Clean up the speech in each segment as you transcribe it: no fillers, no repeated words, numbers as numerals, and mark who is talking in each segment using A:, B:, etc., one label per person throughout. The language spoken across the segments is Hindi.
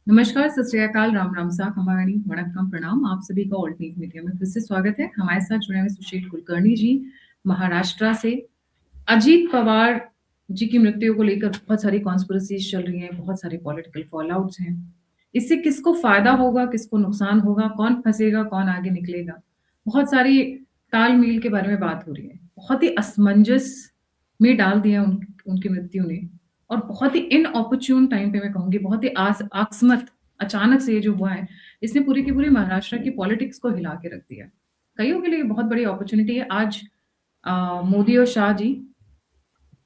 A: नमस्कार, सत श्री अकाल, राम राम सा, खमाणी, वणक्कम, प्रणाम। आप सभी का ऑल्टरनेट मीडिया में फिर से स्वागत है। हमारे साथ जुड़े हुए सुशील कुलकर्णी जी महाराष्ट्र से। अजीत पवार जी की मृत्यु को लेकर बहुत सारी कॉन्स्पिरेसीज चल रही हैं, बहुत सारे पॉलिटिकल फॉलआउट्स हैं। इससे किसको फायदा होगा, किसको नुकसान होगा, कौन फंसेगा, कौन आगे निकलेगा, बहुत सारी तालमेल के बारे में बात हो रही है। बहुत ही असमंजस में डाल दिया उनकी मृत्यु ने, और बहुत ही इनऑपर्च्यून टाइम पे मैं कहूँगी, बहुत ही आकस्मत अचानक से ये जो हुआ है, इसने पूरी की पूरी महाराष्ट्र की पॉलिटिक्स को हिला के रख दिया। कईयों के लिए बहुत बड़ी अपॉर्चुनिटी है। आज मोदी और शाह जी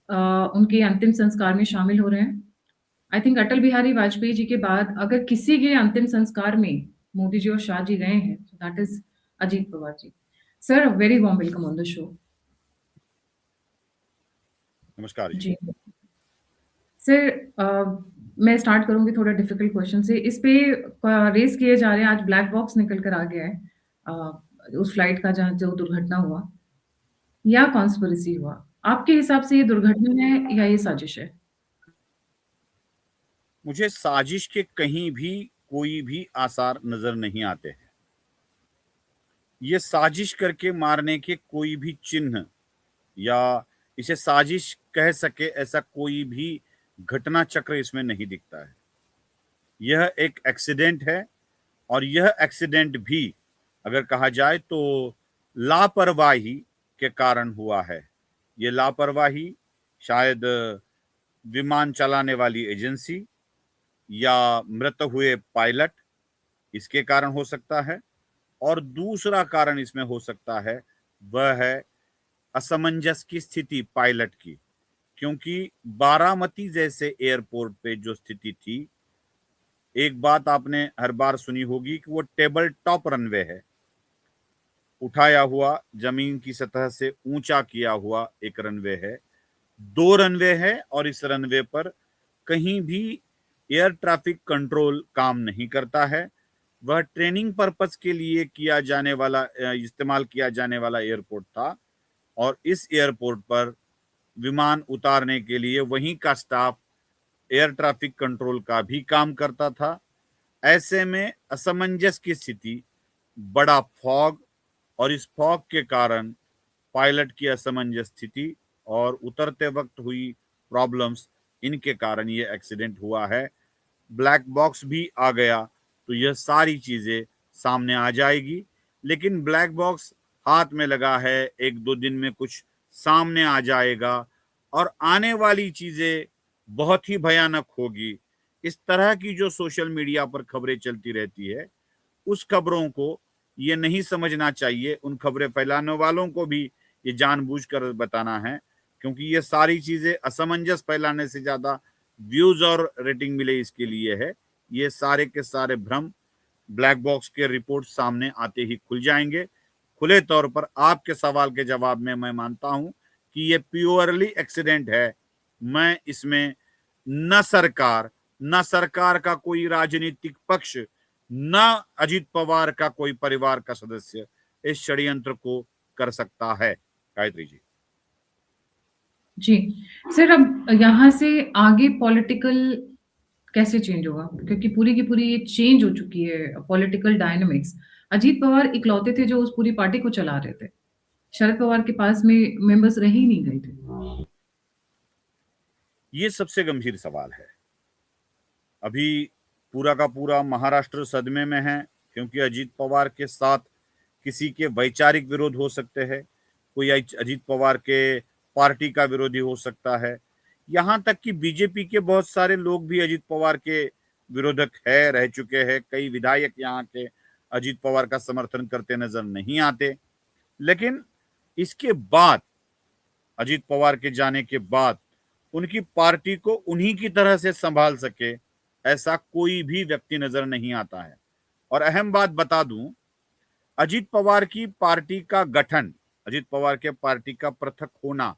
A: अ, उनके अंतिम संस्कार में शामिल हो रहे हैं। आई थिंक अटल बिहारी वाजपेयी जी के बाद अगर किसी के अंतिम संस्कार में मोदी जी और शाह जी गए हैं, so that is Ajit Pawar ji. Sir, very warm welcome on the show.
B: नमस्कार जी।
A: जी सर, मैं स्टार्ट करूंगी थोड़ा डिफिकल्ट क्वेश्चन से। इस पे रेस किए जा रहे हैं, आज ब्लैक बॉक्स निकल कर आ गया है उस फ्लाइट का जहाँ जो दुर्घटना हुआ या कॉन्स्पिरेसी हुआ। आपके हिसाब से ये दुर्घटना है या ये साजिश है?
B: मुझे साजिश के कहीं भी कोई भी आसार नजर नहीं आते हैं। ये साजिश करके मारने के कोई भी चिन्ह या इसे साजिश कह सके ऐसा कोई भी घटना चक्र इसमें नहीं दिखता है। यह एक एक्सीडेंट है और यह एक्सीडेंट भी अगर कहा जाए तो लापरवाही के कारण हुआ है। ये लापरवाही शायद विमान चलाने वाली एजेंसी या मृत हुए पायलट, इसके कारण हो सकता है। और दूसरा कारण इसमें हो सकता है वह है असमंजस की स्थिति पायलट की, क्योंकि बारामती जैसे एयरपोर्ट पे जो स्थिति थी, एक बात आपने हर बार सुनी होगी कि वो टेबल टॉप रनवे है, उठाया हुआ जमीन की सतह से ऊंचा किया हुआ एक रनवे है। दो रनवे है और इस रनवे पर कहीं भी एयर ट्रैफिक कंट्रोल काम नहीं करता है। वह ट्रेनिंग पर्पस के लिए किया जाने वाला इस्तेमाल किया जाने वाला एयरपोर्ट था और इस एयरपोर्ट पर विमान उतारने के लिए वहीं का स्टाफ एयर ट्रैफिक कंट्रोल का भी काम करता था। ऐसे में असमंजस की स्थिति, बड़ा फॉग, और इस फॉग के कारण पायलट की असमंजस स्थिति और उतरते वक्त हुई प्रॉब्लम्स, इनके कारण ये एक्सीडेंट हुआ है। ब्लैक बॉक्स भी आ गया तो यह सारी चीजें सामने आ जाएगी, लेकिन ब्लैक बॉक्स हाथ में लगा है, एक दो दिन में कुछ सामने आ जाएगा और आने वाली चीजें बहुत ही भयानक होगी। इस तरह की जो सोशल मीडिया पर खबरें चलती रहती है, उस खबरों को ये नहीं समझना चाहिए, उन खबरें फैलाने वालों को भी ये जानबूझकर बताना है, क्योंकि ये सारी चीजें असमंजस फैलाने से ज्यादा व्यूज और रेटिंग मिले इसके लिए है। ये सारे के सारे भ्रम ब्लैक बॉक्स के रिपोर्ट सामने आते ही खुल जाएंगे। खुले तौर पर आपके सवाल के जवाब में मैं मानता हूं कि ये प्योरली एक्सीडेंट है। मैं इसमें न सरकार का कोई राजनीतिक पक्ष, न अजीत पवार का कोई परिवार का सदस्य इस षड्यंत्र को कर सकता है। गायत्री जी।
A: जी सर, अब यहाँ से आगे पॉलिटिकल कैसे चेंज होगा, क्योंकि पूरी की पूरी ये चेंज हो चुकी है पॉलिटिकल डायनामिक्स। अजीत पवार इकलौते थे जो उस पूरी पार्टी को चला रहे थे। शरद पवार के पास में मेंबर्स रह ही नहीं गए थे।
B: ये सबसे गंभीर सवाल है। अभी पूरा का पूरा महाराष्ट्र सदमे में है, क्योंकि अजीत पवार के साथ किसी के वैचारिक विरोध हो सकते हैं, कोई अजीत पवार के पार्टी का विरोधी हो सकता है, यहाँ तक कि बीजेपी के बहुत सारे लोग भी अजीत पवार के विरोधक है रह चुके हैं। कई विधायक यहाँ के अजीत पवार का समर्थन करते नजर नहीं आते। लेकिन इसके बाद, अजीत पवार के जाने के बाद, उनकी पार्टी को उन्हीं की तरह से संभाल सके ऐसा कोई भी व्यक्ति नजर नहीं आता है। और अहम बात बता दूं, अजीत पवार की पार्टी का गठन, अजीत पवार के पार्टी का पृथक होना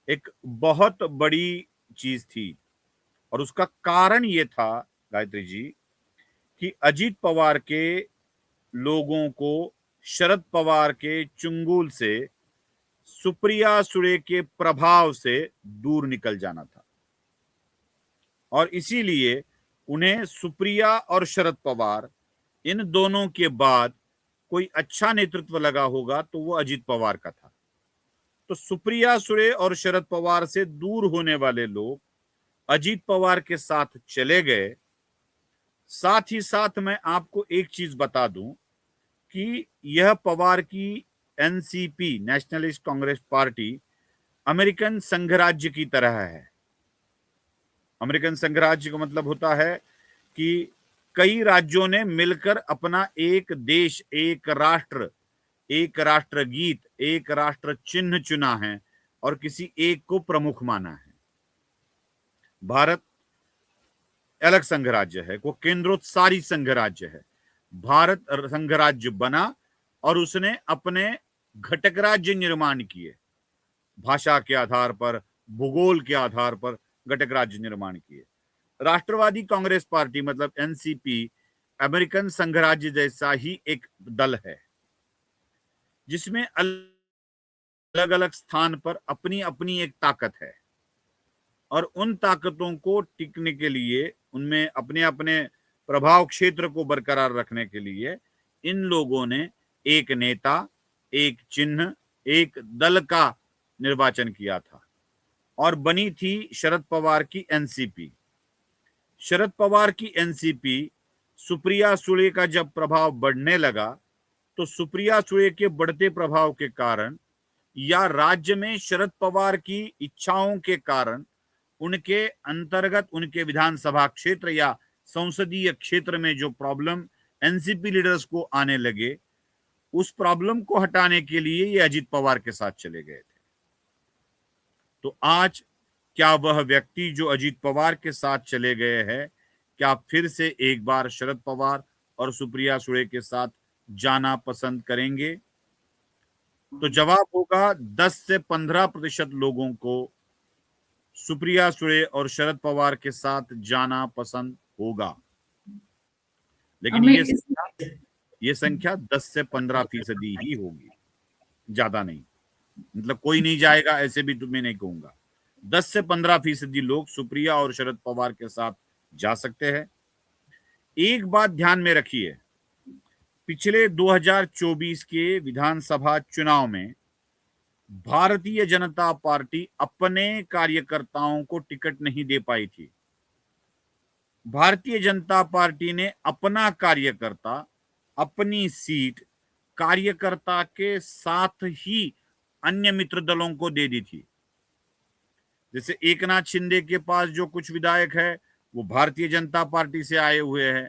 B: एक बहुत बड़ी चीज थी। और उसका कारण ये था, गायत्री जी, कि अजीत पवार के लोगों को शरद पवार के चुंगुल से, सुप्रिया सुळे के प्रभाव से दूर निकल जाना था। और इसीलिए उन्हें सुप्रिया और शरद पवार इन दोनों के बाद कोई अच्छा नेतृत्व लगा होगा तो वो अजीत पवार का था। तो सुप्रिया सुळे और शरद पवार से दूर होने वाले लोग अजीत पवार के साथ चले गए। साथ ही साथ मैं आपको एक चीज बता दूं कि यह पवार की NCP, nationalist Congress party, American संघराज्य की तरह है। अमेरिकन संघराज्य का मतलब होता है कि कई राज्यों ने मिलकर अपना एक देश, एक राष्ट्र, एक राष्ट्र गीत, एक राष्ट्र चिन्ह चुना है और किसी एक को प्रमुख माना है। भारत अलग संघराज्य है, वो केंद्रोत्सारी संघराज्य है। भारत संघराज्य बना और उसने अपने घटक राज्य निर्माण किए, भाषा के आधार पर, भूगोल के आधार पर घटक राज्य निर्माण किए। राष्ट्रवादी कांग्रेस पार्टी मतलब एनसीपी अमेरिकन संघराज्य जैसा ही एक दल है, जिसमें अलग अलग स्थान पर अपनी अपनी एक ताकत है और उन ताकतों को टिकने के लिए, उनमें अपने अपने प्रभाव क्षेत्र को बरकरार रखने के लिए इन लोगों ने एक नेता, एक चिन्ह, एक दल का निर्वाचन किया था और बनी थी शरद पवार की एनसीपी। शरद पवार की एनसीपी सुप्रिया सुळे का जब प्रभाव बढ़ने लगा तो सुप्रिया सुळे के बढ़ते प्रभाव के कारण या राज्य में शरद पवार की इच्छाओं के कारण उनके अंतर्गत, उनके विधानसभा क्षेत्र या संसदीय क्षेत्र में जो प्रॉब्लम एनसीपी लीडर्स को आने लगे, उस प्रॉब्लम को हटाने के लिए ये अजीत पवार के साथ चले गए थे। तो आज क्या वह व्यक्ति जो अजीत पवार के साथ चले गए हैं, क्या फिर से एक बार शरद पवार और सुप्रिया सुळे के साथ जाना पसंद करेंगे? तो जवाब होगा 10 से 15% लोगों को सुप्रिया सुळे और शरद पवार के साथ जाना पसंद होगा, लेकिन ये संख्या 10 से 15% ही होगी, ज्यादा नहीं। मतलब कोई नहीं जाएगा ऐसे भी मैं नहीं कहूंगा। 10 से 15% लोग सुप्रिया और शरद पवार के साथ जा सकते हैं। एक बात ध्यान में रखिए, पिछले 2024 के विधानसभा चुनाव में भारतीय जनता पार्टी अपने कार्यकर्ताओं को टिकट नहीं दे पाई थी। भारतीय जनता पार्टी ने अपना कार्यकर्ता, अपनी सीट कार्यकर्ता के साथ ही अन्य मित्र दलों को दे दी थी। जैसे एकनाथ शिंदे के पास जो कुछ विधायक है वो भारतीय जनता पार्टी से आए हुए हैं।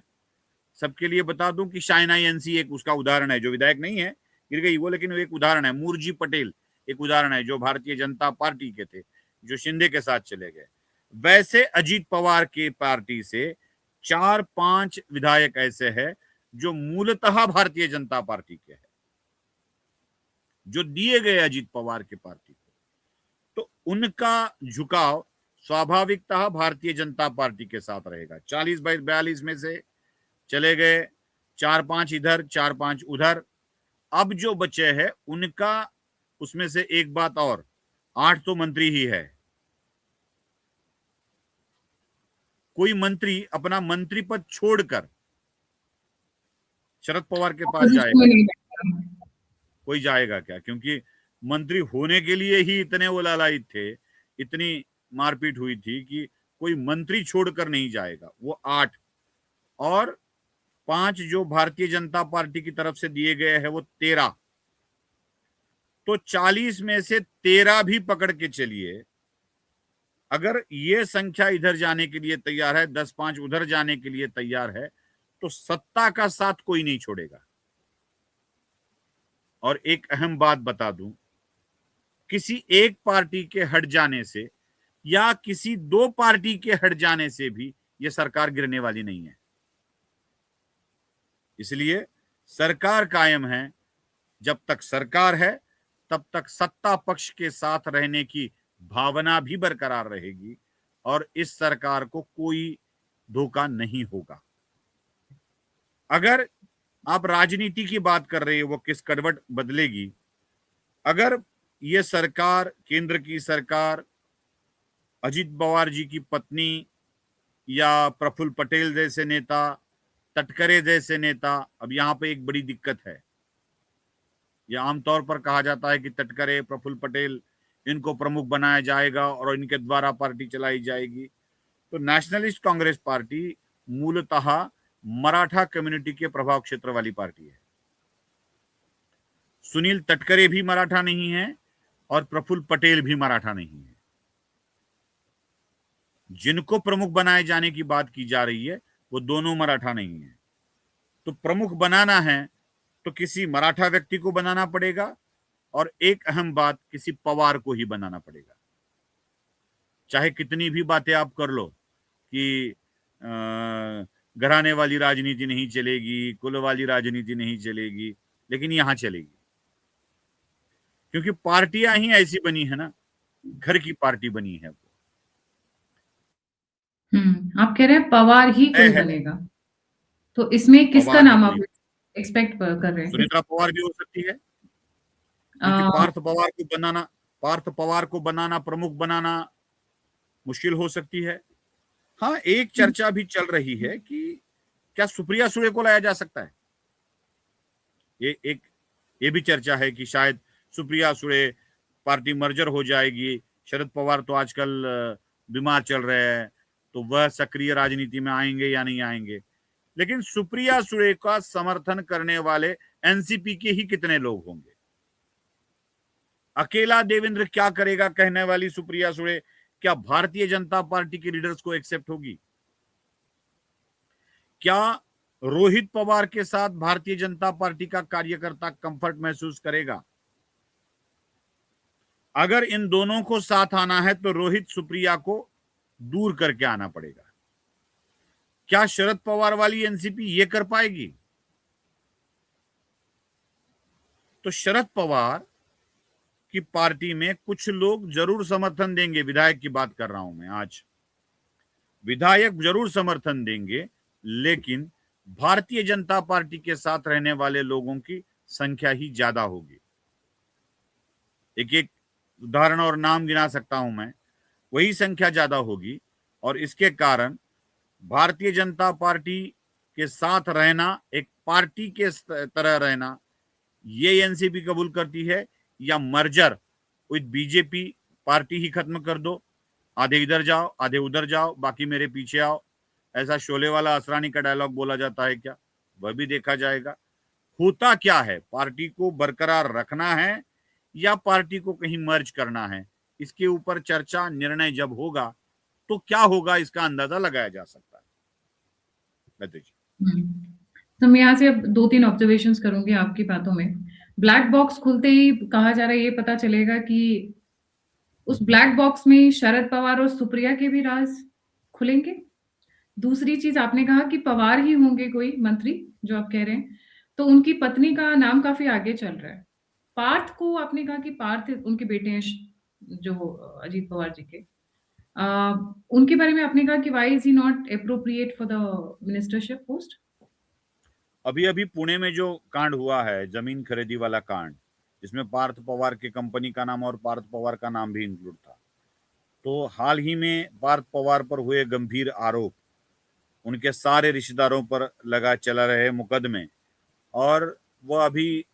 B: सबके लिए बता दूं कि शाइना एनसी एक उसका उदाहरण है, जो विधायक नहीं है, गिर गई वो, लेकिन वो एक उदाहरण है। मूरजी पटेल एक उदाहरण है जो भारतीय जनता पार्टी के थे, जो शिंदे के साथ चले गए। वैसे अजीत पवार के पार्टी से 4-5 विधायक ऐसे हैं जो मूलतः भारतीय जनता पार्टी के हैं, जो दिए गए अजीत पवार के पार्टी को। तो उनका झुकाव स्वाभाविकतः भारतीय जनता पार्टी के साथ रहेगा। 40/42 में से चले गए 4-5 इधर, 4-5 उधर। अब जो बचे हैं उनका, उसमें से एक बात और, 8 तो मंत्री ही है। कोई मंत्री अपना मंत्री पद छोड़कर शरद पवार के पास जाएगा? कोई जाएगा क्या? क्योंकि मंत्री होने के लिए ही इतने वो लालायित थे, इतनी मारपीट हुई थी कि कोई मंत्री छोड़कर नहीं जाएगा। वो 8 और 5 जो भारतीय जनता पार्टी की तरफ से दिए गए हैं वो 13। तो 40 में से 13 भी पकड़ के चलिए। अगर ये संख्या इधर जाने के लिए तैयार है, 10-5 उधर जाने के लिए तैयार है, तो सत्ता का साथ कोई नहीं छोड़ेगा। और एक अहम बात बता दूं, किसी एक पार्टी के हट जाने से या किसी 2 पार्टी के हट जाने से भी यह सरकार गिरने वाली नहीं है। इसलिए सरकार कायम है। जब तक सरकार है तब तक सत्ता पक्ष के साथ रहने की भावना भी बरकरार रहेगी और इस सरकार को कोई धोखा नहीं होगा। अगर आप राजनीति की बात कर रहे हो, वो किस करवट बदलेगी, अगर ये सरकार, केंद्र की सरकार, अजीत पवार जी की पत्नी या प्रफुल्ल पटेल जैसे नेता, तटकरे जैसे नेता। अब यहाँ पे एक बड़ी दिक्कत है, ये आमतौर पर कहा जाता है कि तटकरे, प्रफुल्ल पटेल, इनको प्रमुख बनाया जाएगा और इनके द्वारा पार्टी चलाई जाएगी। तो नेशनलिस्ट कांग्रेस पार्टी मूलतः मराठा कम्युनिटी के प्रभाव क्षेत्र वाली पार्टी है। सुनील तटकरे भी मराठा नहीं है और प्रफुल्ल पटेल भी मराठा नहीं है। जिनको प्रमुख बनाए जाने की बात की जा रही है वो दोनों मराठा नहीं है। तो प्रमुख बनाना है तो किसी मराठा व्यक्ति को बनाना पड़ेगा, और एक अहम बात, किसी पवार को ही बनाना पड़ेगा। चाहे कितनी भी बातें आप कर लो कि घराने वाली राजनीति नहीं चलेगी, कुल वाली राजनीति नहीं चलेगी, लेकिन यहां चलेगी, क्योंकि पार्टियां ही ऐसी बनी है ना, घर की पार्टी बनी है वो।
A: आप कह रहे हैं पवार ही कोई
B: है
A: बनेगा, तो इसमें किसका
B: पवार ही
A: नाम आप
B: कोई।
A: एक्सपेक्ट कर रहे हैं?
B: सुनेत्रा पवार भी हो सकती है, क्योंकि पार्थ पवार को बनाना, प्रमुख बनाना मुश्किल हो सकती है। हाँ, एक चर्चा भी चल रही है कि क्या सुप्रिया सुळे को लाया जा सकता है। ये भी चर्चा है कि शायद सुप्रिया सुळे, पार्टी मर्जर हो जाएगी। शरद पवार तो आजकल बीमार चल रहे हैं, तो वह सक्रिय राजनीति में आएंगे या नहीं आएंगे। लेकिन सुप्रिया सुळे का समर्थन करने वाले एनसीपी के ही कितने लोग होंगे। अकेला देवेंद्र क्या करेगा कहने वाली सुप्रिया सुळे क्या भारतीय जनता पार्टी के लीडर्स को एक्सेप्ट होगी? क्या रोहित पवार के साथ भारतीय जनता पार्टी का कार्यकर्ता कंफर्ट महसूस करेगा? अगर इन दोनों को साथ आना है तो रोहित सुप्रिया को दूर करके आना पड़ेगा। क्या शरद पवार वाली एनसीपी ये कर पाएगी? तो शरद पवार की पार्टी में कुछ लोग जरूर समर्थन देंगे। विधायक की बात कर रहा हूं मैं आज, विधायक जरूर समर्थन देंगे, लेकिन भारतीय जनता पार्टी के साथ रहने वाले लोगों की संख्या ही ज्यादा होगी। एक एक उदाहरण और नाम गिना सकता हूं मैं, वही संख्या ज्यादा होगी, और इसके कारण भारतीय जनता पार्टी के साथ रहना, एक पार्टी के तरह रहना, ये एनसीपी कबूल करती है, या मर्जर विद बीजेपी पार्टी ही खत्म कर दो, आधे इधर जाओ आधे उधर जाओ, बाकी मेरे पीछे आओ, ऐसा शोले वाला असरानी का डायलॉग बोला जाता है क्या? वह भी देखा जाएगा। होता क्या है, पार्टी को बरकरार रखना है या पार्टी को कहीं मर्ज करना है, इसके ऊपर चर्चा, निर्णय जब होगा तो क्या होगा इसका अंदाजा लगाया जा सकता है।
A: तो मैं यहाँ से अब 2-3 ऑब्जर्वेशंस करूंगी आपकी बातों में। ब्लैक बॉक्स खुलते ही कहा जा रहा है, ये पता चलेगा कि उस ब्लैक बॉक्स में शरद पवार और सुप्रिया के भी राज खुलेंगे। दूसरी चीज, आपने कहा कि पवार ही होंगे कोई मंत्री, जो आप कह रहे हैं, तो उनकी पत्नी का नाम काफी आगे चल रहा है। पार्थ को आपने कहा कि पार्थ उनके बेटे हैं, जो अजीत पवार जी के, उनके बारे में आपने कहा कि why is he not appropriate for the ministership post?
B: अभी अभी पुणे में जो कांड हुआ है, जमीन खरीदी वाला कांड, जिसमें पार्थ पवार के कंपनी का नाम और पार्थ पवार का नाम भी इंक्लूड था, तो हाल ही में पार्थ पवार पर हुए गंभीर आरोप, उनके सारे रिश्तेदारों पर लगा चला रहे मुकदमे, और वह अभी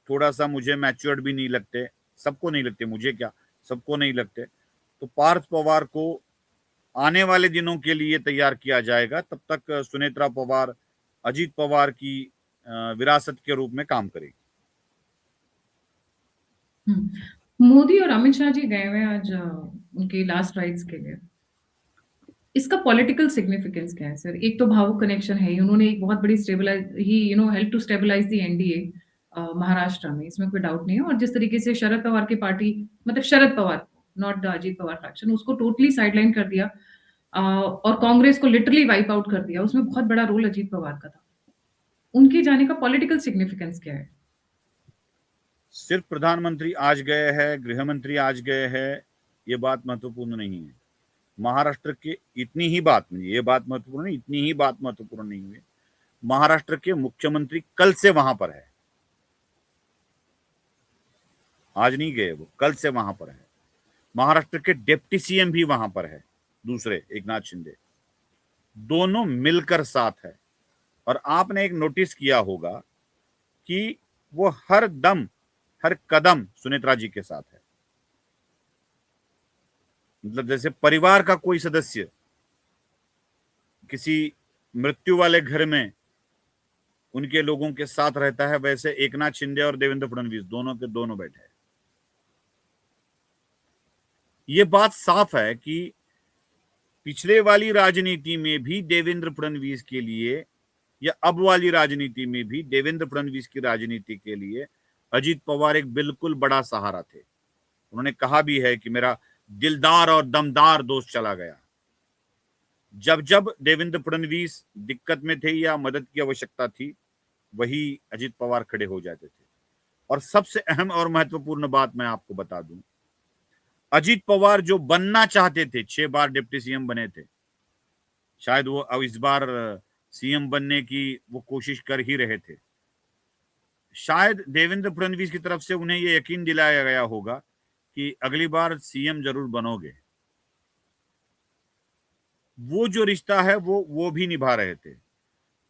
B: थोड़ा सा मुझे मैच्योर्ड भी नहीं लगते। सबको नहीं लगते, मुझे क्या, सबको नहीं लगते। तो पार्थ पवार को आने वाले दिनों के लिए तैयार किया जाएगा, तब तक सुनेत्रा पवार अजीत पवार की विरासत के रूप में काम करेगी।
A: मोदी और अमित शाह जी गए हुए आज उनके लास्ट राइट्स के लिए। इसका पॉलिटिकल सिग्निफिकेंस क्या है सर? एक तो भावुक कनेक्शन है, उन्होंने एक बहुत बड़ी help to stabilise the NDA Maharashtra में, इसमें कोई डाउट नहीं है। और जिस तरीके से शरद पवार की पार्टी, मतलब Sharad Pawar, not the Ajit Pawar faction, उसको टोटली साइडलाइन कर दिया, और कांग्रेस को लिटरली वाइप आउट कर दिया, उसमें बहुत बड़ा रोल अजीत पवार का था। उनके जाने का पॉलिटिकल सिग्निफिकेंस क्या है?
B: सिर्फ प्रधानमंत्री आज गए हैं, गृह मंत्री आज गए हैं, ये बात महत्वपूर्ण नहीं है। महाराष्ट्र के इतनी ही बात नहीं, ये बात महत्वपूर्ण नहीं, इतनी ही बात महत्वपूर्ण नहीं है। महाराष्ट्र के मुख्यमंत्री कल से वहां पर है, आज नहीं गए वो, कल से वहां पर है। महाराष्ट्र के डिप्टी सीएम भी वहां पर है, दूसरे एकनाथ शिंदे। दोनों मिलकर साथ है। और आपने एक नोटिस किया होगा कि वो हर दम हर कदम सुनेत्रा जी के साथ है। मतलब जैसे परिवार का कोई सदस्य किसी मृत्यु वाले घर में उनके लोगों के साथ रहता है, वैसे एकनाथ शिंदे और देवेंद्र फडणवीस दोनों के दोनों बैठे हैं। ये बात साफ है कि पिछले वाली राजनीति में भी देवेंद्र फडणवीस के लिए या अब वाली राजनीति में भी देवेंद्र फडणवीस की राजनीति के लिए अजीत पवार एक बिल्कुल बड़ा सहारा थे। उन्होंने कहा भी है कि मेरा दिलदार और दमदार दोस्त चला गया। जब जब देवेंद्र फडणवीस दिक्कत में थे या मदद की आवश्यकता थी, वही अजीत पवार खड़े हो जाते थे। और सबसे अहम और महत्वपूर्ण बात मैं आपको बता दूं, अजीत पवार जो बनना चाहते थे, 6 बार डिप्टी सीएम बने थे, शायद वो अब इस बार सीएम बनने की वो कोशिश कर ही रहे थे। शायद देवेंद्र फडणवीस की तरफ से उन्हें ये यकीन दिलाया गया होगा कि अगली बार सीएम जरूर बनोगे। वो जो रिश्ता है वो भी निभा रहे थे।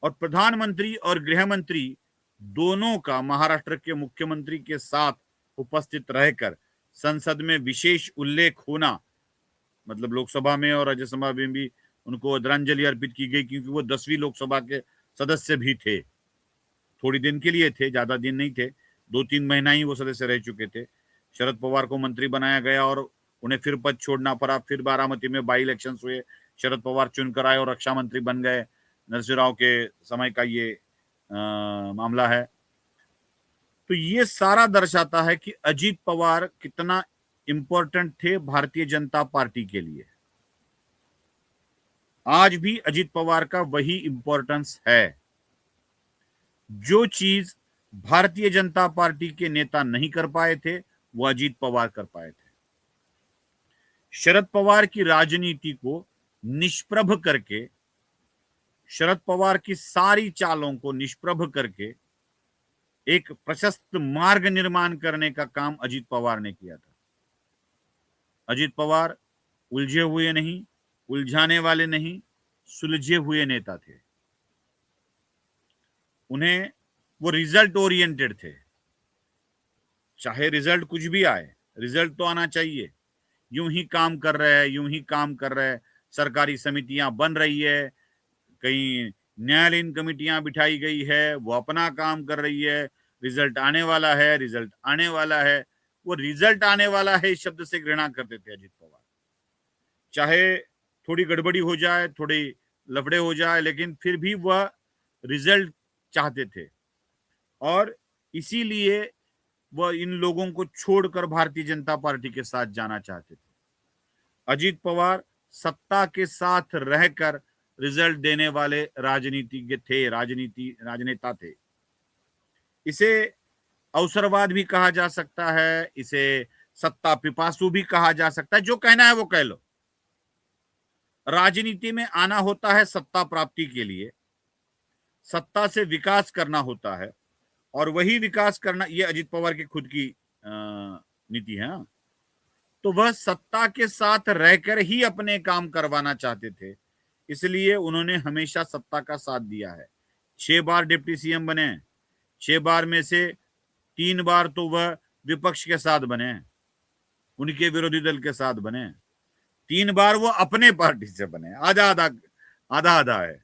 B: और प्रधानमंत्री और गृह मंत्री दोनों का महाराष्ट्र के मुख्यमंत्री के साथ उपस्थित रहकर संसद में विशेष उल्लेख होना, मतलब लोकसभा में और राज्यसभा में भी उनको श्रद्धांजलि अर्पित की गई, क्योंकि वो 10वीं लोकसभा के सदस्य भी थे। थोड़ी दिन के लिए थे, ज्यादा दिन नहीं थे, 2-3 महीना ही वो सदस्य रह चुके थे। शरद पवार को मंत्री बनाया गया और उन्हें फिर पद छोड़ना पड़ा। फिर बारामती में बाई इलेक्शन हुए, शरद पवार चुनकर आए और रक्षा मंत्री बन गए। नरसिंह राव के समय का ये मामला है। तो ये सारा दर्शाता है कि अजीत पवार कितना इंपॉर्टेंट थे भारतीय जनता पार्टी के लिए। आज भी अजीत पवार का वही इंपॉर्टेंस है। जो चीज भारतीय जनता पार्टी के नेता नहीं कर पाए थे, वो अजीत पवार कर पाए थे। शरद पवार की राजनीति को निष्प्रभ करके, शरद पवार की सारी चालों को निष्प्रभ करके एक प्रशस्त मार्ग निर्माण करने का काम अजीत पवार ने किया था। अजीत पवार उलझे हुए नहीं, उलझाने वाले नहीं, सुलझे हुए नेता थे। उन्हें वो रिजल्ट ओरिएंटेड थे। चाहे रिजल्ट कुछ भी आए, रिजल्ट तो आना चाहिए। यूं ही काम कर रहे हैं, यूं ही काम कर रहे हैं, सरकारी समितियां बन रही है, कहीं न्यायालयीन कमेटियां बिठाई गई है, वो अपना काम कर रही है, रिजल्ट आने वाला है, रिजल्ट आने वाला है। वो रिजल्ट आने वाला है इस शब्द से घृणा करते थे अजीत पवार। चाहे थोड़ी गड़बड़ी हो जाए, थोड़ी लफड़े हो जाए, लेकिन फिर भी वह रिजल्ट चाहते थे। और इसीलिए वह इन लोगों को छोड़कर भारतीय जनता पार्टी के साथ जाना चाहते थे। अजीत पवार सत्ता के साथ रहकर रिजल्ट देने वाले राजनीतिज्ञ थे, राजनेता थे। इसे अवसरवाद भी कहा जा सकता है, इसे सत्ता पिपासु भी कहा जा सकता है, जो कहना है वो कह लो। राजनीति में आना होता है सत्ता प्राप्ति के लिए, सत्ता से विकास करना होता है, और वही विकास करना, ये अजीत पवार की खुद की नीति है। तो वह सत्ता के साथ रहकर ही अपने काम करवाना चाहते थे, इसलिए उन्होंने हमेशा सत्ता का साथ दिया है। 6 बार डिप्टी सीएम बने, 6 बार में से 3 बार तो वह विपक्ष के साथ बने, उनके विरोधी दल के साथ बने। 3 बार वो अपने पार्टी से बने। आधा आधा है।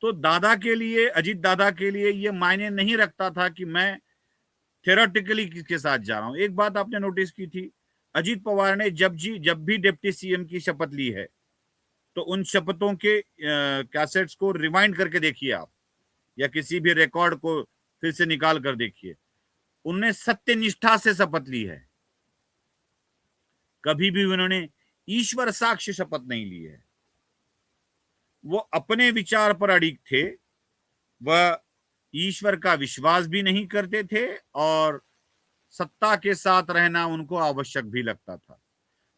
B: तो दादा के लिए, अजीत दादा के लिए ये मायने नहीं रखता था कि मैं थ्योरेटिकली किसके साथ जा रहा हूं। एक बात आपने नोटिस की थी, अजीत पवार ने जब भी डिप्टी सीएम की शपथ ली है, तो उन शपथों के कैसेट्स को रिवाइंड करके देखिए आप, या किसी भी रिकॉर्ड को फिर से निकाल कर देखिए। उन्होंने सत्यनिष्ठा से शपथ ली है। कभी भी उन्होंने ईश्वर साक्ष्य शपथ नहीं ली है। वो अपने विचार पर अडिग थे। वह ईश्वर का विश्वास भी नहीं करते थे और सत्ता के साथ रहना उनको आवश्यक भी लगता था।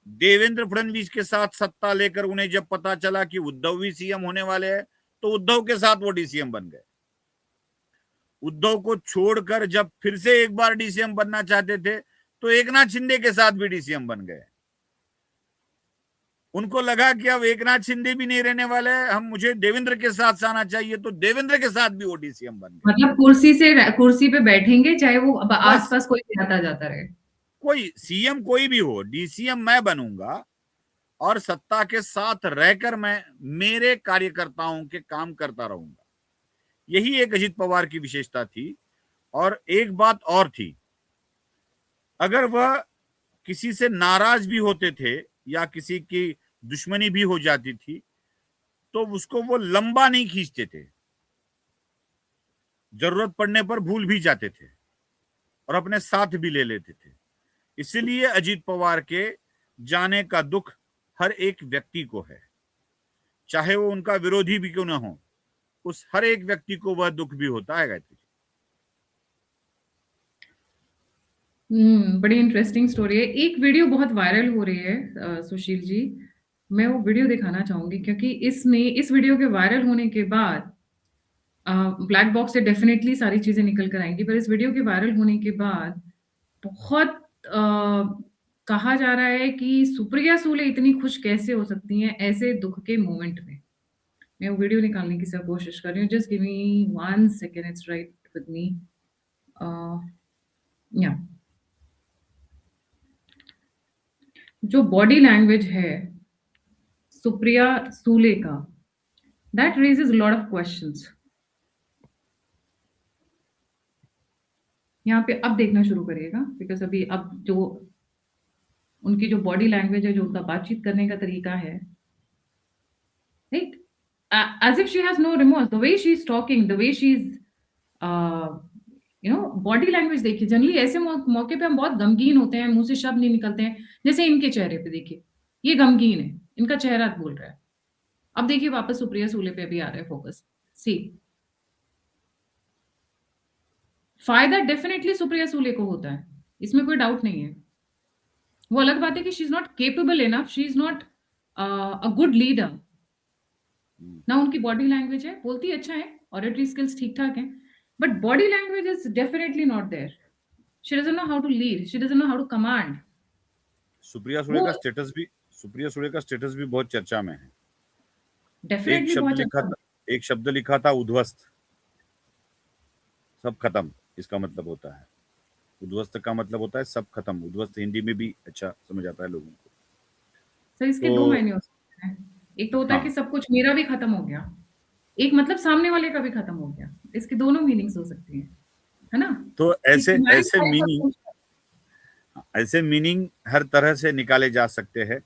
B: देवेंद्र फडणवीस के साथ सत्ता लेकर उन्हें जब पता चला कि उद्धव भी सीएम होने वाले हैं, तो उद्धव के साथ वो डीसीएम बन गए। उद्धव को छोड़कर जब फिर से एक बार डीसीएम बनना चाहते थे, तो एकनाथ शिंदे के साथ भी डीसीएम बन गए। उनको लगा कि अब एकनाथ शिंदे भी नहीं रहने वाले हैं, मुझे देवेंद्र के साथ आना चाहिए, तो देवेंद्र के साथ भी वो डीसीएम बन गए।
A: मतलब कुर्सी पे बैठेंगे, चाहे वो आसपास कोई भी आता जाता रहे,
B: कोई सीएम कोई भी हो, डीसीएम मैं बनूंगा और सत्ता के साथ रहकर मैं मेरे कार्यकर्ताओं के काम करता रहूंगा। यही एक अजित पवार की विशेषता थी। और एक बात और थी, अगर वह किसी से नाराज भी होते थे या किसी की दुश्मनी भी हो जाती थी, तो उसको वो लंबा नहीं खींचते थे, जरूरत पड़ने पर भूल भी जाते थे और अपने साथ भी ले लेते थे। इसलिए अजित पवार के जाने का दुख हर एक व्यक्ति को है, चाहे वो उनका विरोधी भी क्यों ना हो, उस हर एक व्यक्ति को वह दुख भी होता है। गायत्री
A: बड़ी इंटरेस्टिंग स्टोरी है। एक वीडियो बहुत वायरल हो रही है सुशील जी, मैं वो वीडियो दिखाना चाहूंगी, क्योंकि इस वीडियो के वायरल होने के बाद ब्लैक बॉक्स से डेफिनेटली सारी चीजें निकल कर आएंगी, पर इस वीडियो के वायरल होने के बाद बहुत कहा जा रहा है कि सुप्रिया सूले इतनी खुश कैसे हो सकती हैं ऐसे दुख के मोमेंट में। मैं वो वीडियो निकालने की सब कोशिश कर रही हूँ, just give me 1 second, it's right with me. या जो बॉडी लैंग्वेज है सुप्रिया सूले का, that raises lot of questions. यहाँ पे अब देखना शुरू करिएगा, बिकॉज अभी अब जो उनकी जो बॉडी लैंग्वेज है, जो उनका बातचीत करने का तरीका है, right, as if she has no remorse, the way she's talking, the way she's body language देखिए। जनरली ऐसे मौके पे हम बहुत गमगीन होते हैं, मुंह से शब्द नहीं निकलते हैं, जैसे इनके चेहरे पे देखिए, ये गमगीन है, इनका चेहरा बोल रहा है। अब देखिए वापस सुप्रिया सूले पे भी आ रहा है फोकस। सी, फायदा डेफिनेटली सुप्रिया सूले को होता है, इसमें कोई डाउट नहीं है। वो अलग बात है कि she is not capable enough, she is not a good leader ना। उनकी बॉडी लैंग्वेज है, बोलती अच्छा है, ऑडिटरी स्किल्स ठीक ठाक हैं, but body language is definitely not there. She doesn't know how to lead, she doesn't know how to command.
B: Supriya Sule का स्टेटस भी बहुत चर्चा में है।
A: डेफिनेटली बहुत अच्छा।
B: एक शब्द लिखा था उद्ध्वस्त, सब खत्म, इसका मतलब होता है, उद्ध्वस्त का मतलब होता है सब खत्म। उद्ध्वस्त हिंदी में भी अच्छा समझ आता है लोगों को।
A: सर इसके दो मायने हो सकते हैं, एक तो होता है कि सब कुछ मेरा भी खत्म हो गया, एक मतलब सामने वाले का भी खत्म हो गया। इसके दोनों मीनिंग्स हो सकती है ना।
B: तो ऐसे मीनिंग हर तरह से निकाले जा सकते हैं।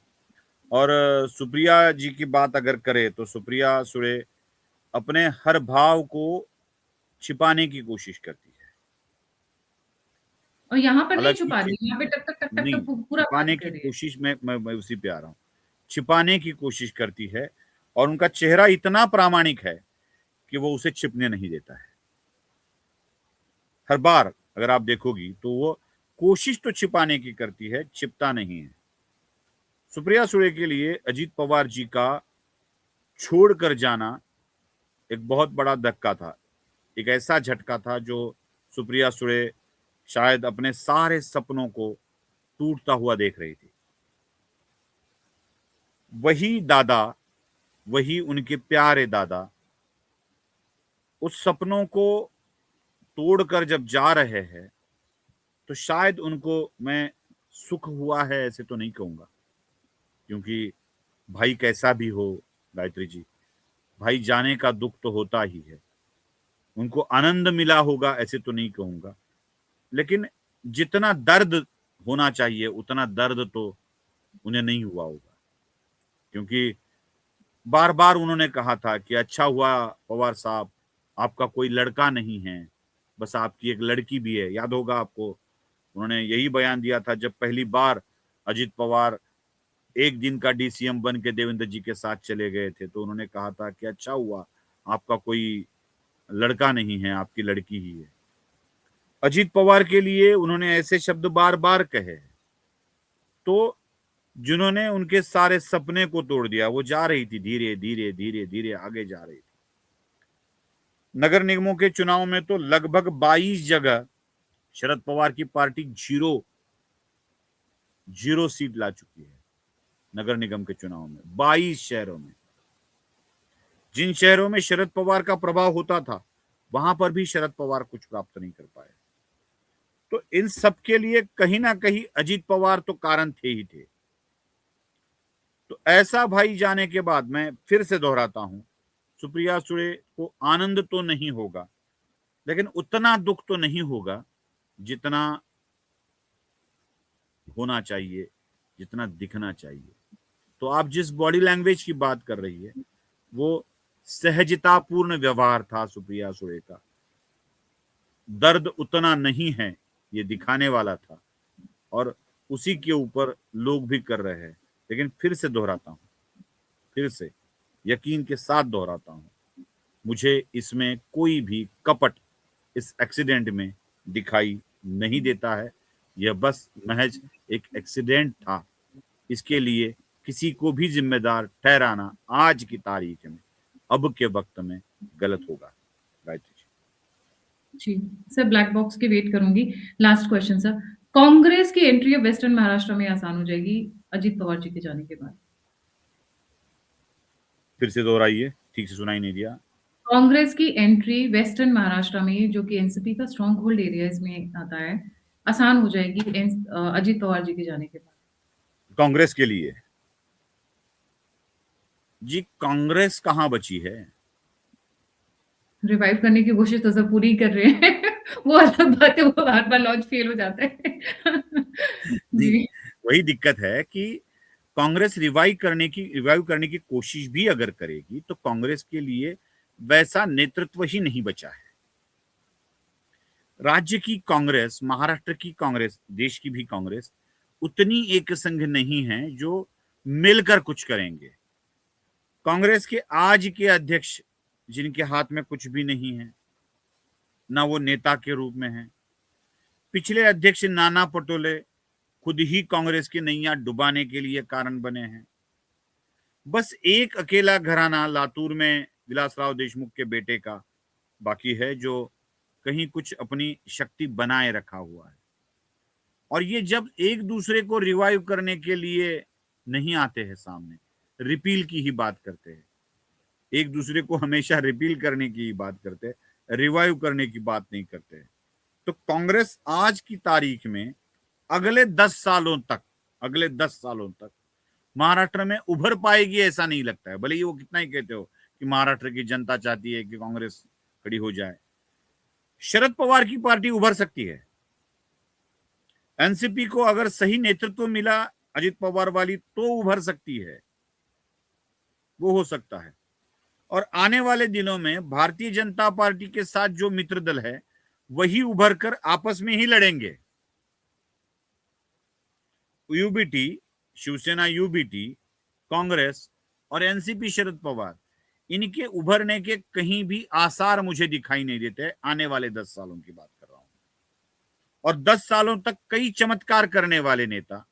B: और सुप्रिया जी की बात अगर करें तो सुप्रिया सुले अपने हर भाव को छिपाने की कोशिश करती है,
A: और यहाँ पर नहीं छुपा रही, यहाँ पे टक टक टक टक पूरा
B: छिपाने की कोशिश में मैं उसी पे आ रहा हूँ। छिपाने की कोशिश करती है और उनका चेहरा इतना प्रामाणिक है कि वो उसे छिपने नहीं देता है। हर बार अगर आप देखोगी तो वो कोशिश तो छिपाने की करती है, छिपता नहीं है। सुप्रिया सुले के लिए अजित पवार जी का छोड़कर जाना एक बहुत बड़ा धक्का था, एक ऐसा झटका था जो सुप्रिया सुले शायद अपने सारे सपनों को टूटता हुआ देख रही थी। वही दादा, वही उनके प्यारे दादा उस सपनों को तोड़कर जब जा रहे हैं तो शायद उनको मैं सुख हुआ है ऐसे तो नहीं कहूंगा, क्योंकि भाई कैसा भी हो गायत्री जी, भाई जाने का दुख तो होता ही है। उनको आनंद मिला होगा ऐसे तो नहीं कहूंगा, लेकिन जितना दर्द होना चाहिए उतना दर्द तो उन्हें नहीं हुआ होगा, क्योंकि बार बार उन्होंने कहा था कि अच्छा हुआ पवार साहब आपका कोई लड़का नहीं है, बस आपकी एक लड़की भी है। याद होगा आपको, उन्होंने यही बयान दिया था जब पहली बार अजित पवार एक दिन का डीसीएम बन के देवेंद्र जी के साथ चले गए थे, तो उन्होंने कहा था कि अच्छा हुआ आपका कोई लड़का नहीं है, आपकी लड़की ही है। अजित पवार के लिए उन्होंने ऐसे शब्द बार बार कहे, तो जिन्होंने उनके सारे सपने को तोड़ दिया। वो जा रही थी धीरे धीरे धीरे धीरे आगे जा रही थी। नगर निगमों के चुनाव में तो लगभग 22 जगह शरद पवार की पार्टी जीरो सीट ला चुकी है। नगर निगम के चुनाव में 22 शहरों में। जिन शहरों में शरद पवार का प्रभाव होता था वहां पर भी शरद पवार कुछ प्राप्त नहीं कर पाए। तो इन सब के लिए कहीं ना कहीं अजीत पवार तो कारण थे ही थे। तो ऐसा भाई जाने के बाद मैं फिर से दोहराता हूं, सुप्रिया सुळे को आनंद तो नहीं होगा, लेकिन उतना दुख तो नहीं होगा जितना होना चाहिए, जितना दिखना चाहिए। तो आप जिस बॉडी लैंग्वेज की बात कर रही है वो सहजतापूर्ण व्यवहार था सुप्रिया सुळे का। दर्द उतना नहीं है ये दिखाने वाला था, और उसी के ऊपर लोग भी कर रहे हैं। लेकिन फिर से दोहराता हूं, फिर से यकीन के साथ दोहराता हूं, मुझे इसमें कोई भी कपट इस एक्सीडेंट में दिखाई नहीं देता है। यह बस महज एक एक्सीडेंट था। इसके लिए किसी को भी जिम्मेदार ठहराना आज की तारीख में, अब के वक्त में गलत होगा। Gayatri
A: ji sir, black box की वेट करूंगी। लास्ट क्वेश्चन सर, कांग्रेस की एंट्री अब वेस्टर्न महाराष्ट्र में आसान हो जाएगी अजीत पवार जी के जाने के बाद?
B: फिर से दोहराइए, ठीक से सुनाई नहीं दिया।
A: कांग्रेस की एंट्री वेस्टर्न महाराष्ट्र में, जो कि एनसीपी का स्ट्रॉन्ग होल्ड एरिया इसमें आता है, आसान हो जाएगी अजीत पवार जी के जाने के बाद?
B: कांग्रेस के लिए जी, कांग्रेस कहां बची है?
A: रिवाइव करने की कोशिश तो सब पूरी ही कर रहे हैं। वो अलग बात है, वो बार बार लॉन्च फेल हो जाता है।
B: जी,
A: जी।
B: वही दिक्कत है कि कांग्रेस रिवाइव करने की कोशिश भी अगर करेगी तो कांग्रेस के लिए वैसा नेतृत्व ही नहीं बचा है। राज्य की कांग्रेस, महाराष्ट्र की कांग्रेस, देश की भी कांग्रेस उतनी एक संघ नहीं है जो मिलकर कुछ करेंगे। कांग्रेस के आज के अध्यक्ष, जिनके हाथ में कुछ भी नहीं है, ना वो नेता के रूप में है। पिछले अध्यक्ष नाना पटोले खुद ही कांग्रेस की नैया डुबाने के लिए कारण बने हैं। बस एक अकेला घराना लातूर में विलासराव देशमुख के बेटे का बाकी है जो कहीं कुछ अपनी शक्ति बनाए रखा हुआ है। और ये जब एक दूसरे को रिवाइव करने के लिए नहीं आते हैं सामने, रिपील की ही बात करते हैं। एक दूसरे को हमेशा रिपील करने की ही बात करते हैं, रिवाइव करने की बात नहीं करते हैं। तो कांग्रेस आज की तारीख में अगले 10 सालों तक महाराष्ट्र में उभर पाएगी ऐसा नहीं लगता है। भले ही वो कितना ही कहते हो कि महाराष्ट्र की जनता चाहती है कि कांग्रेस खड़ी हो जाए। शरद पवार की पार्टी उभर सकती है। एनसीपी को अगर सही नेतृत्व मिला अजित पवार वाली तो उभर सकती है, वो हो सकता है। और आने वाले दिनों में भारतीय जनता पार्टी के साथ जो मित्र दल है वही उभर कर आपस में ही लड़ेंगे। यूबीटी, शिवसेना यूबीटी, कांग्रेस और एनसीपी शरद पवार, इनके उभरने के कहीं भी आसार मुझे दिखाई नहीं देते। आने वाले 10 सालों की बात कर रहा हूं। और 10 सालों तक कई चमत्कार करने वाले नेता,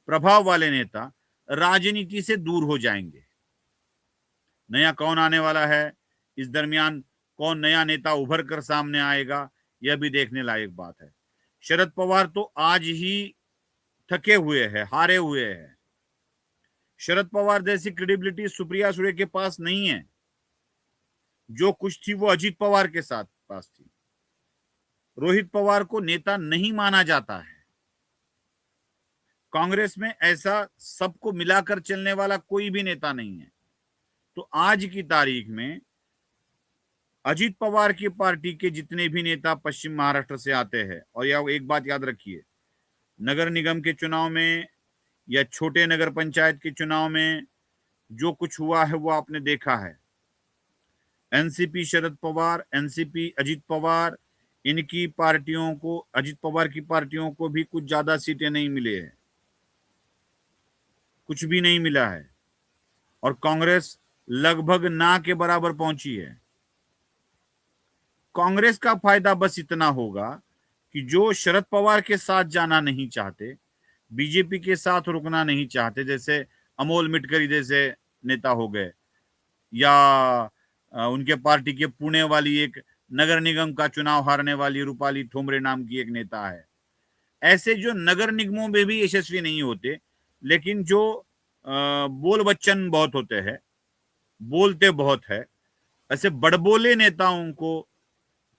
B: प्रभाव वाले नेता राजनीति से दूर हो जाएंगे। नया कौन आने वाला है, इस दरमियान कौन नया नेता उभर कर सामने आएगा, यह भी देखने लायक बात है। शरद पवार तो आज ही थके हुए हैं, हारे हुए हैं। शरद पवार जैसी क्रेडिबिलिटी सुप्रिया सुळे के पास नहीं है। जो कुछ थी वो अजीत पवार के साथ पास थी। रोहित पवार को नेता नहीं माना जाता है। कांग्रेस में ऐसा सबको मिलाकर चलने वाला कोई भी नेता नहीं है। तो आज की तारीख में अजीत पवार की पार्टी के जितने भी नेता पश्चिम महाराष्ट्र से आते हैं, और यह एक बात याद रखिए, नगर निगम के चुनाव में या छोटे नगर पंचायत के चुनाव में जो कुछ हुआ है वो आपने देखा है। एनसीपी शरद पवार, एनसीपी अजीत पवार, इनकी पार्टियों को, अजीत पवार की पार्टियों को भी कुछ ज्यादा सीटें नहीं मिले हैं, कुछ भी नहीं मिला है। और कांग्रेस लगभग ना के बराबर पहुंची है। कांग्रेस का फायदा बस इतना होगा कि जो शरद पवार के साथ जाना नहीं चाहते, बीजेपी के साथ रुकना नहीं चाहते, जैसे अमोल मिटकरी जैसे नेता हो गए, या उनके पार्टी के पुणे वाली एक नगर निगम का चुनाव हारने वाली रूपाली ठोमरे नाम की एक नेता है। ऐसे जो नगर निगमों में भी यशस्वी नहीं होते, लेकिन जो बोल बच्चन बहुत होते हैं, बोलते बहुत है, ऐसे बड़बोले नेताओं को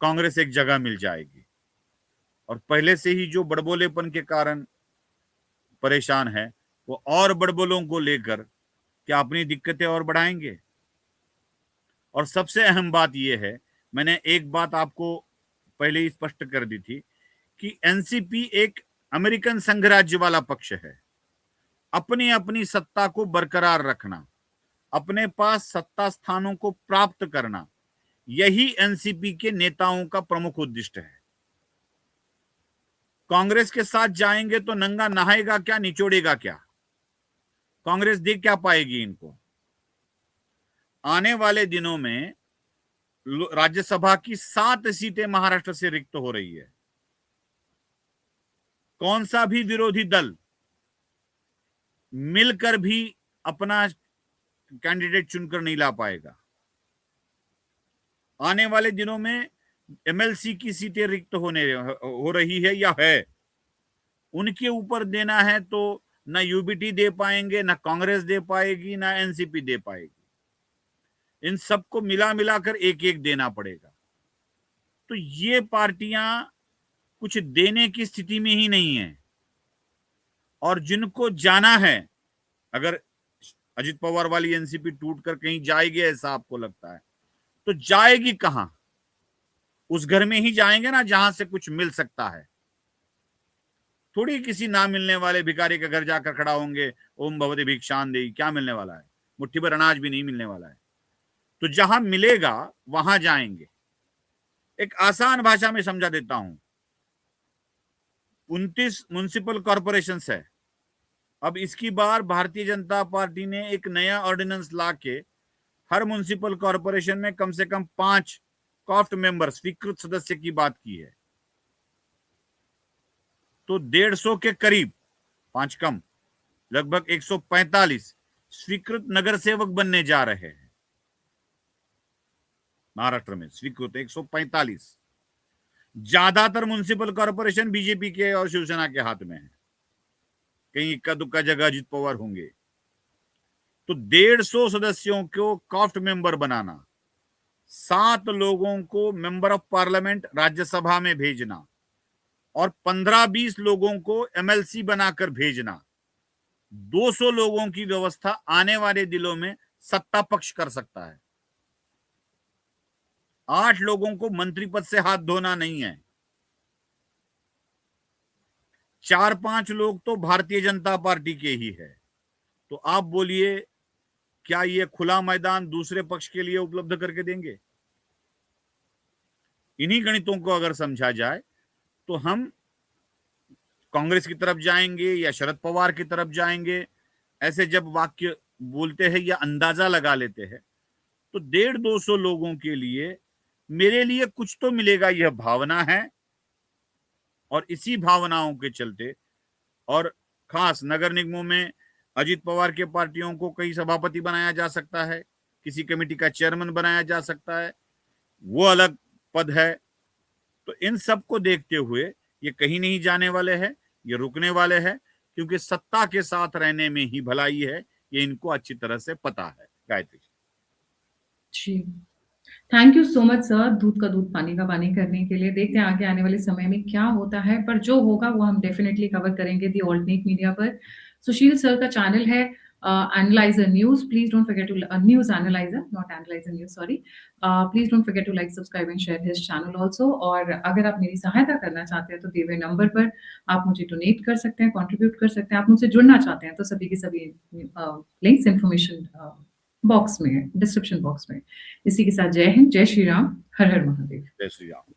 B: कांग्रेस एक जगह मिल जाएगी। और पहले से ही जो बड़बोलेपन के कारण परेशान है, वो और बड़बोलों को लेकर क्या अपनी दिक्कतें और बढ़ाएंगे। और सबसे अहम बात यह है, मैंने एक बात आपको पहले ही स्पष्ट कर दी थी कि एनसीपी एक अमेरिकन संघराज्य वाला पक्ष है। अपनी अपनी सत्ता को बरकरार रखना, अपने पास सत्ता स्थानों को प्राप्त करना, यही एनसीपी के नेताओं का प्रमुख उद्देश्य है। कांग्रेस के साथ जाएंगे तो नंगा नहाएगा क्या, निचोड़ेगा क्या? कांग्रेस दे क्या पाएगी इनको? आने वाले दिनों में राज्यसभा की 7 सीटें महाराष्ट्र से रिक्त हो रही है। कौन सा भी विरोधी दल मिलकर भी अपना कैंडिडेट चुनकर नहीं ला पाएगा। आने वाले दिनों में एमएलसी की सीटें रिक्त हो रही है या है, उनके ऊपर देना है तो ना यूबीटी दे पाएंगे, ना कांग्रेस दे पाएगी, ना एनसीपी दे पाएगी। इन सबको मिलाकर एक एक देना पड़ेगा। तो ये पार्टियां कुछ देने की स्थिति में ही नहीं है। और जिनको जाना है, अगर अजित पवार वाली एनसीपी टूटकर कहीं जाएगी ऐसा आपको लगता है, तो जाएगी कहां? उस घर में ही जाएंगे ना जहां से कुछ मिल सकता है। थोड़ी किसी ना मिलने वाले भिखारी के घर जाकर खड़ा होंगे, ओम भगवती भिक्षान देही, क्या मिलने वाला है? मुट्ठी भर अनाज भी नहीं मिलने वाला है। तो जहां मिलेगा वहां जाएंगे। एक आसान भाषा में समझा देता हूं, 29 म्युनिसिपल कॉर्पोरेशन है। अब इसकी बार भारतीय जनता पार्टी ने एक नया ऑर्डिनेंस ला के हर म्युनिसिपल कॉर्पोरेशन में कम से कम 5 कॉफ्ट मेंबर, स्वीकृत सदस्य की बात की है। तो 150 के करीब, 5 कम, लगभग 145 स्वीकृत नगर सेवक बनने जा रहे हैं महाराष्ट्र में। स्वीकृत 145। ज्यादातर म्युनिसिपल कॉर्पोरेशन बीजेपी के और शिवसेना के हाथ में है, कहीं इक्का दुक्का जगह अजित पवार होंगे। तो 150 सदस्यों को कॉफ्ट मेंबर बनाना, 7 लोगों को मेंबर ऑफ पार्लियामेंट राज्यसभा में भेजना और 15-20 लोगों को एमएलसी बनाकर भेजना, 200 लोगों की व्यवस्था आने वाले दिनों में सत्ता पक्ष कर सकता है। 8 लोगों को मंत्री पद से हाथ धोना नहीं है। 4-5 लोग तो भारतीय जनता पार्टी के ही है। तो आप बोलिए, क्या ये खुला मैदान दूसरे पक्ष के लिए उपलब्ध करके देंगे? इन्हीं गणितों को अगर समझा जाए तो हम कांग्रेस की तरफ जाएंगे या शरद पवार की तरफ जाएंगे, ऐसे जब वाक्य बोलते हैं या अंदाजा लगा लेते हैं, तो 150-200 लोगों के लिए मेरे लिए कुछ तो मिलेगा, यह भावना है। और इसी भावनाओं के चलते, और खास नगर निगमों में अजित पवार के पार्टियों को कई सभापति बनाया जा सकता है, किसी कमेटी का चेयरमैन बनाया जा सकता है, वो अलग पद है। तो इन सब को देखते हुए ये कहीं नहीं जाने वाले हैं, ये रुकने वाले हैं, क्योंकि सत्ता के साथ रहने में ही भलाई है, ये इनको अच्छी तरह से पता है। Gayatri
A: ji, thank you so much sir, दूध का दूध पानी का पानी करने के लिए। देखते हैं आगे आने वाले समय में क्या होता है, पर जो होगा वो हम डेफिनेटली कवर करेंगे दी ऑल्टरनेट मीडिया पर। सुशील सर का चैनल है analyser news, please don't forget to news analyser, not analyser news, sorry. Please don't forget to like, subscribe and share his channel also. और अगर आप मेरी सहायता करना चाहते हैं तो दिए हुए नंबर पर आप मुझे डोनेट कर सकते हैं, कॉन्ट्रीब्यूट कर सकते हैं। आप मुझसे जुड़ना चाहते हैं तो सभी के सभी लिंक्स इन्फॉर्मेशन बॉक्स में है, डिस्क्रिप्शन बॉक्स में। इसी के साथ जय हिंद, जय श्री राम, हर हर महादेव।
B: जय श्री राम।